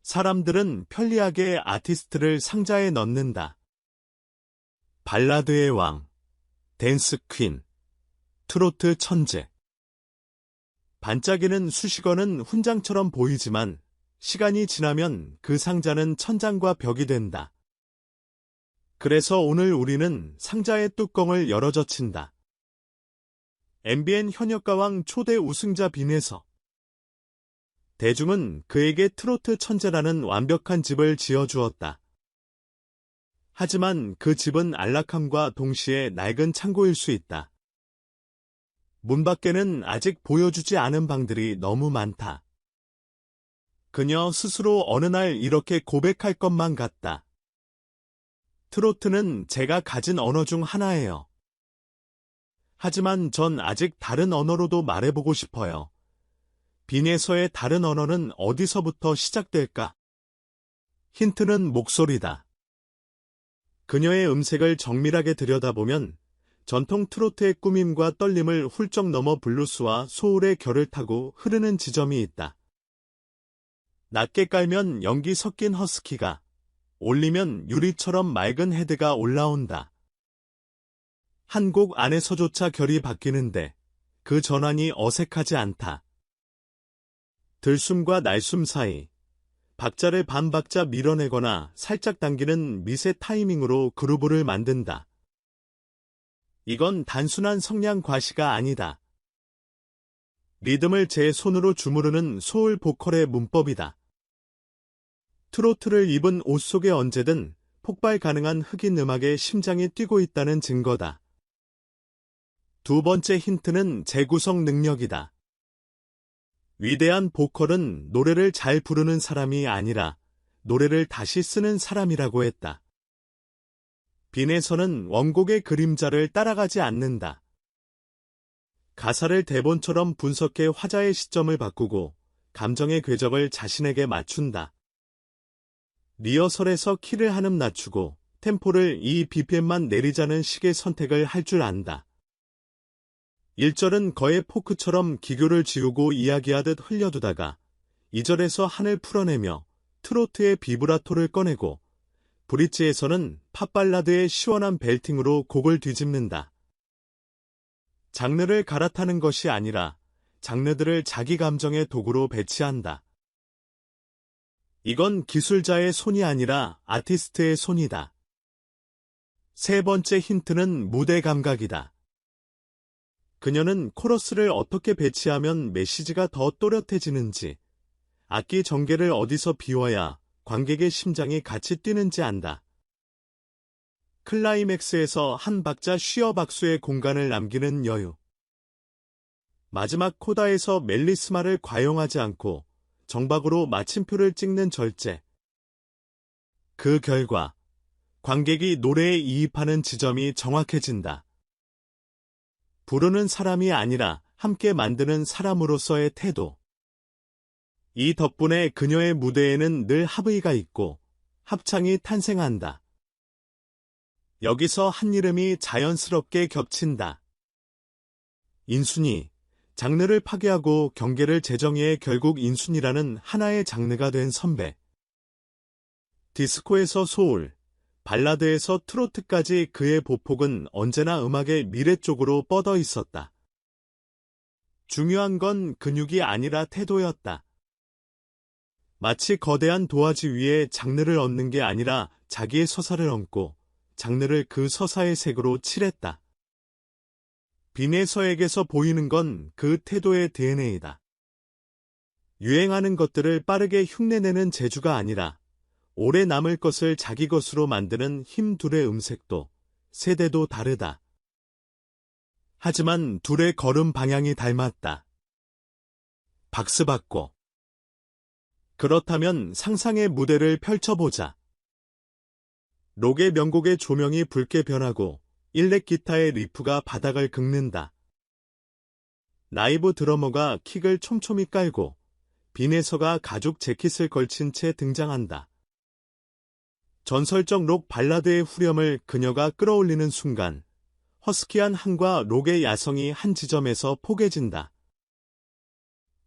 사람들은 편리하게 아티스트를 상자에 넣는다. 발라드의 왕, 댄스 퀸, 트로트 천재. 반짝이는 수식어는 훈장처럼 보이지만 시간이 지나면 그 상자는 천장과 벽이 된다. 그래서 오늘 우리는 상자의 뚜껑을 열어젖힌다. MBN 현역가왕 초대 우승자 빈에서 대중은 그에게 트로트 천재라는 완벽한 집을 지어주었다. 하지만 그 집은 안락함과 동시에 낡은 창고일 수 있다. 문 밖에는 아직 보여주지 않은 방들이 너무 많다. 그녀 스스로 어느 날 이렇게 고백할 것만 같다. 트로트는 제가 가진 언어 중 하나예요. 하지만 전 아직 다른 언어로도 말해보고 싶어요. 빈에서의 다른 언어는 어디서부터 시작될까? 힌트는 목소리다. 그녀의 음색을 정밀하게 들여다보면 전통 트로트의 꾸밈과 떨림을 훌쩍 넘어 블루스와 소울의 결을 타고 흐르는 지점이 있다. 낮게 깔면 연기 섞인 허스키가, 올리면 유리처럼 맑은 헤드가 올라온다. 한 곡 안에서조차 결이 바뀌는데 그 전환이 어색하지 않다. 들숨과 날숨 사이, 박자를 반 박자 밀어내거나 살짝 당기는 미세 타이밍으로 그루브를 만든다. 이건 단순한 성량 과시가 아니다. 리듬을 제 손으로 주무르는 소울 보컬의 문법이다. 트로트를 입은 옷 속에 언제든 폭발 가능한 흑인 음악에 심장이 뛰고 있다는 증거다. 두 번째 힌트는 재구성 능력이다. 위대한 보컬은 노래를 잘 부르는 사람이 아니라 노래를 다시 쓰는 사람이라고 했다. 빈에서는 원곡의 그림자를 따라가지 않는다. 가사를 대본처럼 분석해 화자의 시점을 바꾸고 감정의 궤적을 자신에게 맞춘다. 리허설에서 키를 한음 낮추고 템포를 이 BPM만 내리자는 식의 선택을 할 줄 안다. 1절은 거의 포크처럼 기교를 지우고 이야기하듯 흘려두다가 2절에서 한을 풀어내며 트로트의 비브라토를 꺼내고 브릿지에서는 팝발라드의 시원한 벨팅으로 곡을 뒤집는다. 장르를 갈아타는 것이 아니라 장르들을 자기 감정의 도구로 배치한다. 이건 기술자의 손이 아니라 아티스트의 손이다. 세 번째 힌트는 무대 감각이다. 그녀는 코러스를 어떻게 배치하면 메시지가 더 또렷해지는지, 악기 전개를 어디서 비워야 관객의 심장이 같이 뛰는지 안다. 클라이맥스에서 한 박자 쉬어 박수의 공간을 남기는 여유. 마지막 코다에서 멜리스마를 과용하지 않고 정박으로 마침표를 찍는 절제. 그 결과 관객이 노래에 이입하는 지점이 정확해진다. 부르는 사람이 아니라 함께 만드는 사람으로서의 태도. 이 덕분에 그녀의 무대에는 늘 합의가 있고 합창이 탄생한다. 여기서 한 이름이 자연스럽게 겹친다. 인순이, 장르를 파괴하고 경계를 재정의해 결국 인순이라는 하나의 장르가 된 선배. 디스코에서 소울, 발라드에서 트로트까지 그의 보폭은 언제나 음악의 미래 쪽으로 뻗어 있었다. 중요한 건 근육이 아니라 태도였다. 마치 거대한 도화지 위에 장르를 얹는 게 아니라 자기의 서사를 얹고 장르를 그 서사의 색으로 칠했다. 빈에서에게서 보이는 건 그 태도의 DNA다. 유행하는 것들을 빠르게 흉내내는 재주가 아니라 오래 남을 것을 자기 것으로 만드는 힘. 둘의 음색도, 세대도 다르다. 하지만 둘의 걸음 방향이 닮았다. 박스받고. 그렇다면 상상의 무대를 펼쳐보자. 록의 명곡의 조명이 붉게 변하고 일렉 기타의 리프가 바닥을 긁는다. 라이브 드러머가 킥을 촘촘히 깔고 빈에서가 가죽 재킷을 걸친 채 등장한다. 전설적 록 발라드의 후렴을 그녀가 끌어올리는 순간 허스키한 한과 록의 야성이 한 지점에서 포개진다.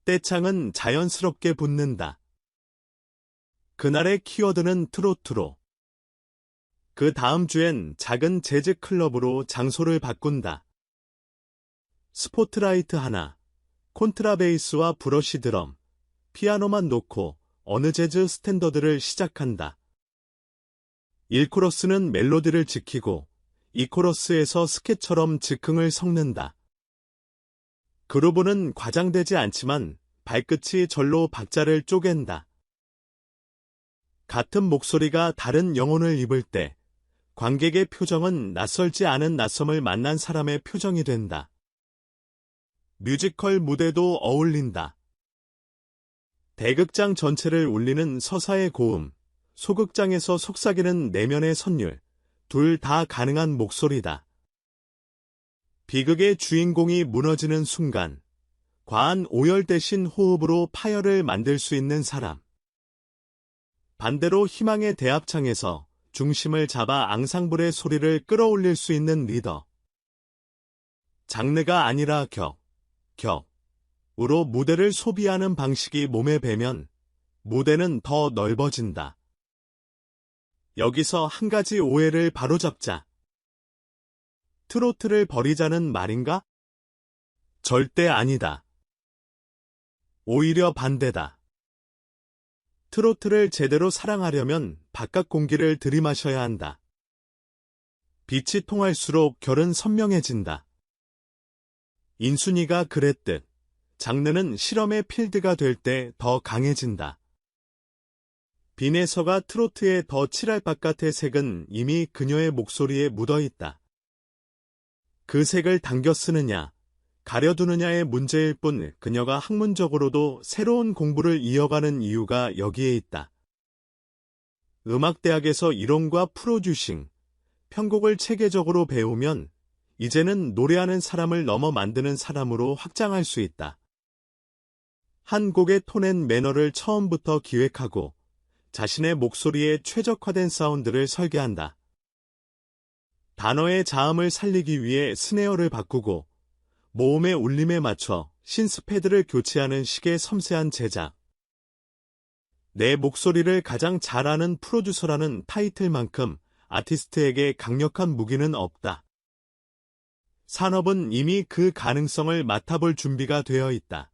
떼창은 자연스럽게 붙는다. 그날의 키워드는 트로트로. 그 다음 주엔 작은 재즈 클럽으로 장소를 바꾼다. 스포트라이트 하나, 콘트라베이스와 브러쉬 드럼, 피아노만 놓고 어느 재즈 스탠더드를 시작한다. 1코러스는 멜로디를 지키고 2코러스에서 스케처럼 즉흥을 섞는다. 그루브는 과장되지 않지만 발끝이 절로 박자를 쪼갠다. 같은 목소리가 다른 영혼을 입을 때 관객의 표정은 낯설지 않은 낯섦을 만난 사람의 표정이 된다. 뮤지컬 무대도 어울린다. 대극장 전체를 울리는 서사의 고음, 소극장에서 속삭이는 내면의 선율, 둘 다 가능한 목소리다. 비극의 주인공이 무너지는 순간, 과한 오열 대신 호흡으로 파열을 만들 수 있는 사람. 반대로 희망의 대합창에서 중심을 잡아 앙상블의 소리를 끌어올릴 수 있는 리더. 장르가 아니라 격으로 무대를 소비하는 방식이 몸에 배면 무대는 더 넓어진다. 여기서 한 가지 오해를 바로잡자. 트로트를 버리자는 말인가? 절대 아니다. 오히려 반대다. 트로트를 제대로 사랑하려면 바깥 공기를 들이마셔야 한다. 빛이 통할수록 결은 선명해진다. 인순이가 그랬듯 장르는 실험의 필드가 될 때 더 강해진다. 빈에서가 트로트에 더 칠할 바깥의 색은 이미 그녀의 목소리에 묻어있다. 그 색을 당겨 쓰느냐, 가려두느냐의 문제일 뿐 그녀가 학문적으로도 새로운 공부를 이어가는 이유가 여기에 있다. 음악대학에서 이론과 프로듀싱, 편곡을 체계적으로 배우면 이제는 노래하는 사람을 넘어 만드는 사람으로 확장할 수 있다. 한 곡의 톤앤 매너를 처음부터 기획하고 자신의 목소리에 최적화된 사운드를 설계한다. 단어의 자음을 살리기 위해 스네어를 바꾸고 모음의 울림에 맞춰 신스패드를 교체하는 식의 섬세한 제작. 내 목소리를 가장 잘 아는 프로듀서라는 타이틀만큼 아티스트에게 강력한 무기는 없다. 산업은 이미 그 가능성을 맡아볼 준비가 되어 있다.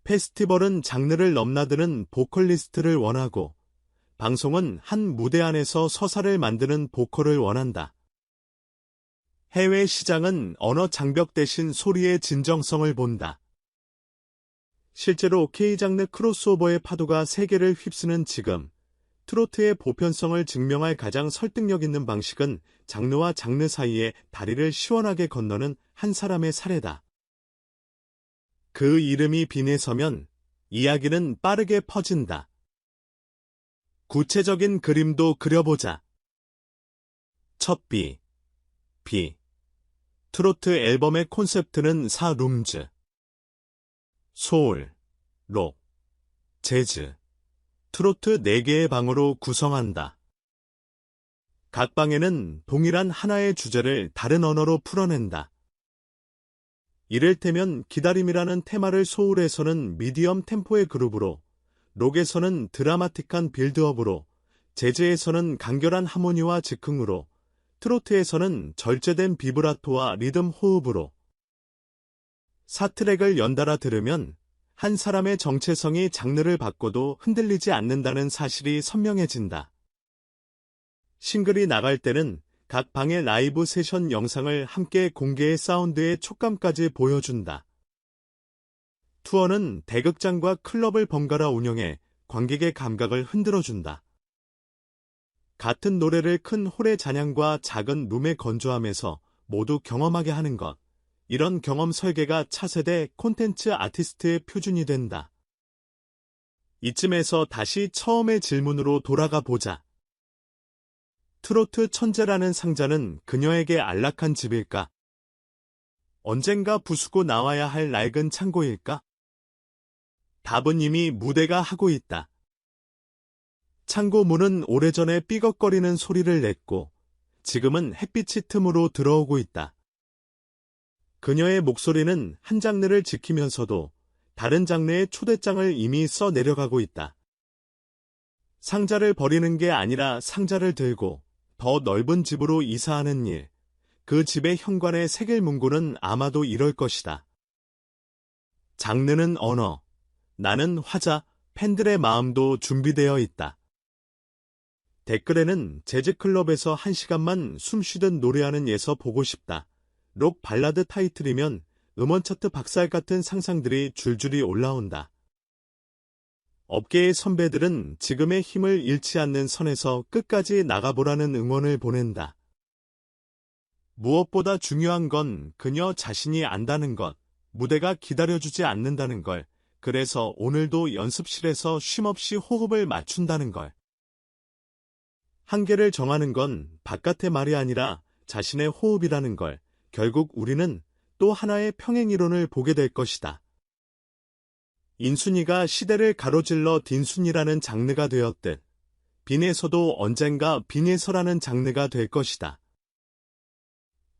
페스티벌은 장르를 넘나드는 보컬리스트를 원하고 방송은 한 무대 안에서 서사를 만드는 보컬을 원한다. 해외 시장은 언어 장벽 대신 소리의 진정성을 본다. 실제로 K장르 크로스오버의 파도가 세계를 휩쓰는 지금, 트로트의 보편성을 증명할 가장 설득력 있는 방식은 장르와 장르 사이에 다리를 시원하게 건너는 한 사람의 사례다. 그 이름이 빈에 서면 이야기는 빠르게 퍼진다. 구체적인 그림도 그려보자. 첫 비. 트로트 앨범의 콘셉트는 4룸즈. 소울, 록, 재즈, 트로트 4개의 방으로 구성한다. 각 방에는 동일한 하나의 주제를 다른 언어로 풀어낸다. 이를테면 기다림이라는 테마를 소울에서는 미디엄 템포의 그룹으로, 록에서는 드라마틱한 빌드업으로, 재즈에서는 간결한 하모니와 즉흥으로, 트로트에서는 절제된 비브라토와 리듬 호흡으로. 4트랙을 연달아 들으면 한 사람의 정체성이 장르를 바꿔도 흔들리지 않는다는 사실이 선명해진다. 싱글이 나갈 때는 각 방의 라이브 세션 영상을 함께 공개해 사운드의 촉감까지 보여준다. 투어는 대극장과 클럽을 번갈아 운영해 관객의 감각을 흔들어준다. 같은 노래를 큰 홀의 잔향과 작은 룸의 건조함에서 모두 경험하게 하는 것. 이런 경험 설계가 차세대 콘텐츠 아티스트의 표준이 된다. 이쯤에서 다시 처음의 질문으로 돌아가 보자. 트로트 천재라는 상자는 그녀에게 안락한 집일까? 언젠가 부수고 나와야 할 낡은 창고일까? 답은 이미 무대가 하고 있다. 창고 문은 오래전에 삐걱거리는 소리를 냈고 지금은 햇빛이 틈으로 들어오고 있다. 그녀의 목소리는 한 장르를 지키면서도 다른 장르의 초대장을 이미 써 내려가고 있다. 상자를 버리는 게 아니라 상자를 들고 더 넓은 집으로 이사하는 일. 그 집의 현관에 새길 문구는 아마도 이럴 것이다. 장르는 언어. 나는 화자, 팬들의 마음도 준비되어 있다. 댓글에는 재즈클럽에서 1시간만 숨쉬듯 노래하는 예서 보고 싶다. 록 발라드 타이틀이면 음원 차트 박살 같은 상상들이 줄줄이 올라온다. 업계의 선배들은 지금의 힘을 잃지 않는 선에서 끝까지 나가보라는 응원을 보낸다. 무엇보다 중요한 건 그녀 자신이 안다는 것, 무대가 기다려주지 않는다는 걸, 그래서 오늘도 연습실에서 쉼없이 호흡을 맞춘다는 걸. 한계를 정하는 건 바깥의 말이 아니라 자신의 호흡이라는 걸, 결국 우리는 또 하나의 평행이론을 보게 될 것이다. 인순이가 시대를 가로질러 딘순이라는 장르가 되었듯 빈에서도 언젠가 빈에서라는 장르가 될 것이다.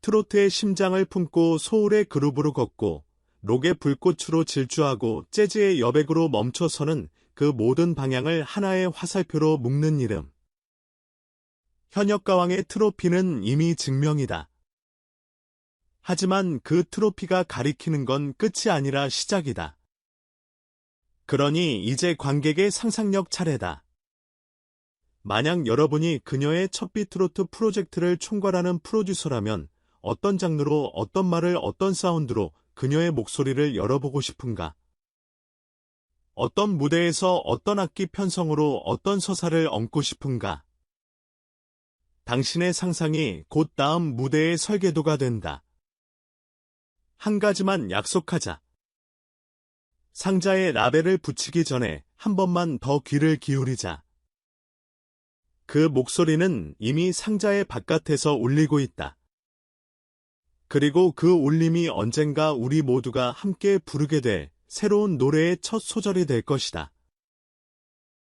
트로트의 심장을 품고 소울의 그루브로 걷고 록의 불꽃으로 질주하고 재즈의 여백으로 멈춰서는 그 모든 방향을 하나의 화살표로 묶는 이름. 현역가왕의 트로피는 이미 증명이다. 하지만 그 트로피가 가리키는 건 끝이 아니라 시작이다. 그러니 이제 관객의 상상력 차례다. 만약 여러분이 그녀의 첫 비트로트 프로젝트를 총괄하는 프로듀서라면 어떤 장르로 어떤 말을 어떤 사운드로 그녀의 목소리를 열어보고 싶은가? 어떤 무대에서 어떤 악기 편성으로 어떤 서사를 얹고 싶은가? 당신의 상상이 곧 다음 무대의 설계도가 된다. 한 가지만 약속하자. 상자에 라벨을 붙이기 전에 한 번만 더 귀를 기울이자. 그 목소리는 이미 상자의 바깥에서 울리고 있다. 그리고 그 울림이 언젠가 우리 모두가 함께 부르게 될 새로운 노래의 첫 소절이 될 것이다.